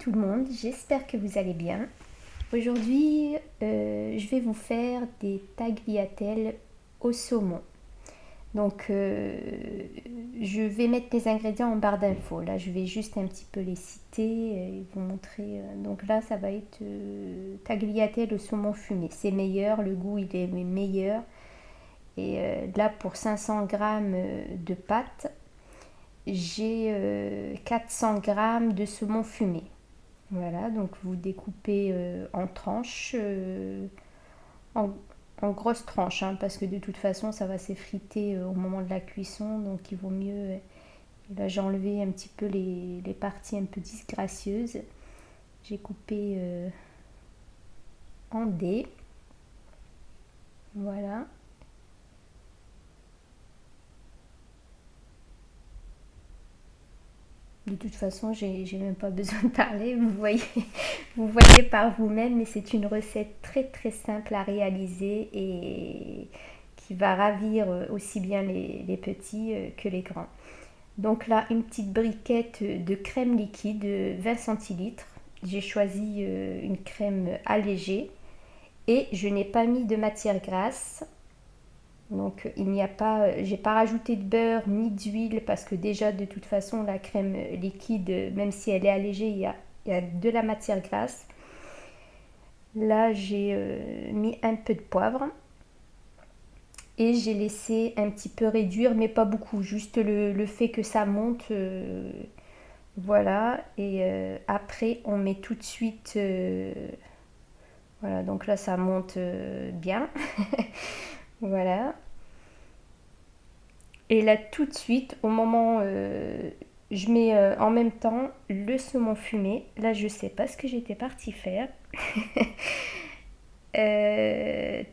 tout le monde, j'espère que vous allez bien. Aujourd'hui, je vais vous faire des tagliatelles au saumon. Donc, je vais mettre les ingrédients en barre d'infos. Là, je vais juste un petit peu les citer et vous montrer. Donc là, ça va être tagliatelle au saumon fumé. C'est meilleur, le goût il est meilleur. Et là, pour 500 g de pâte, j'ai 400 g de saumon fumé. Voilà, donc vous découpez en tranches, en, en grosses tranches, hein, parce que de toute façon ça va s'effriter au moment de la cuisson, donc il vaut mieux. Là j'ai enlevé un petit peu les parties un peu disgracieuses. J'ai coupé en dés. Voilà. De toute façon, j'ai même pas besoin de parler. Vous voyez par vous-même, mais c'est une recette très très simple à réaliser et qui va ravir aussi bien les petits que les grands. Donc là, une petite briquette de crème liquide 20 centilitres. J'ai choisi une crème allégée et je n'ai pas mis de matière grasse. Donc il n'y a pas, j'ai pas rajouté de beurre ni d'huile parce que déjà de toute façon la crème liquide, même si elle est allégée, il y a de la matière grasse. Là j'ai mis un peu de poivre et j'ai laissé un petit peu réduire, mais pas beaucoup, juste le fait que ça monte. Voilà, et après on met tout de suite. Voilà, donc là ça monte bien. Voilà. Et là tout de suite, au moment je mets en même temps le saumon fumé. Là je sais pas ce que j'étais partie faire.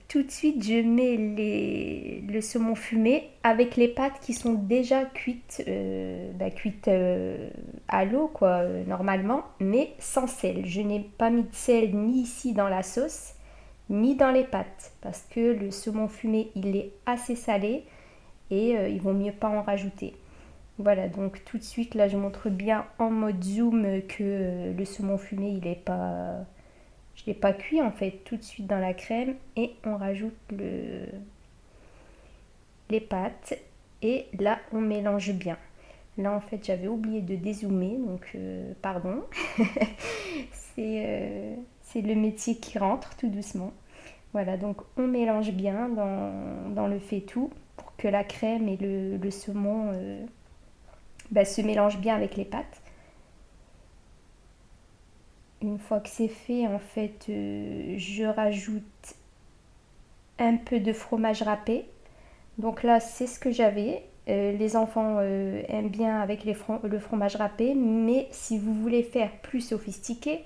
Tout de suite je mets le saumon fumé avec les pâtes qui sont déjà cuites, cuites à l'eau quoi, normalement, mais sans sel. Je n'ai pas mis de sel ni ici dans la sauce, ni dans les pâtes, parce que le saumon fumé il est assez salé et il vaut mieux pas en rajouter. Voilà, donc tout de suite là je montre bien en mode zoom que le saumon fumé il est pas, je l'ai pas cuit en fait, tout de suite dans la crème et on rajoute les pâtes et là on mélange bien. Là en fait j'avais oublié de dézoomer donc pardon. C'est le métier qui rentre tout doucement. Voilà, donc on mélange bien dans le faitout pour que la crème et le saumon se mélangent bien avec les pâtes. Une fois que c'est fait, en fait, je rajoute un peu de fromage râpé. Donc là, c'est ce que j'avais. Les enfants aiment bien avec le fromage râpé, mais si vous voulez faire plus sophistiqué,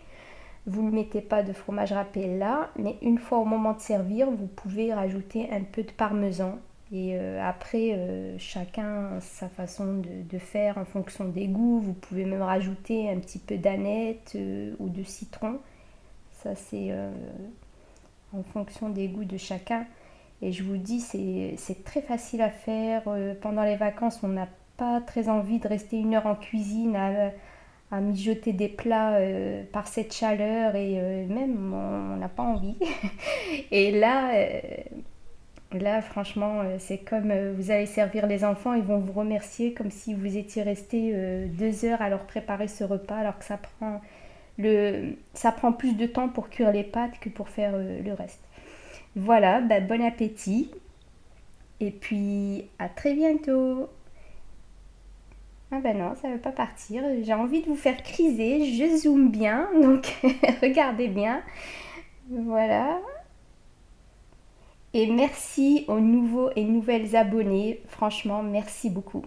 vous ne mettez pas de fromage râpé là, mais une fois au moment de servir, vous pouvez rajouter un peu de parmesan. Et après, chacun sa façon de faire en fonction des goûts. Vous pouvez même rajouter un petit peu d'aneth ou de citron. Ça, c'est en fonction des goûts de chacun. Et je vous dis, c'est très facile à faire. Pendant les vacances, on n'a pas très envie de rester une heure en cuisine à mijoter des plats par cette chaleur et même on n'a pas envie. Et là franchement, c'est comme vous allez servir les enfants, ils vont vous remercier comme si vous étiez resté 2 heures à leur préparer ce repas alors que ça prend plus de temps pour cuire les pâtes que pour faire le reste. Voilà, bon appétit et puis à très bientôt. Ah ben non, ça ne veut pas partir. J'ai envie de vous faire criser. Je zoome bien, donc regardez bien. Voilà. Et merci aux nouveaux et nouvelles abonnés. Franchement, merci beaucoup.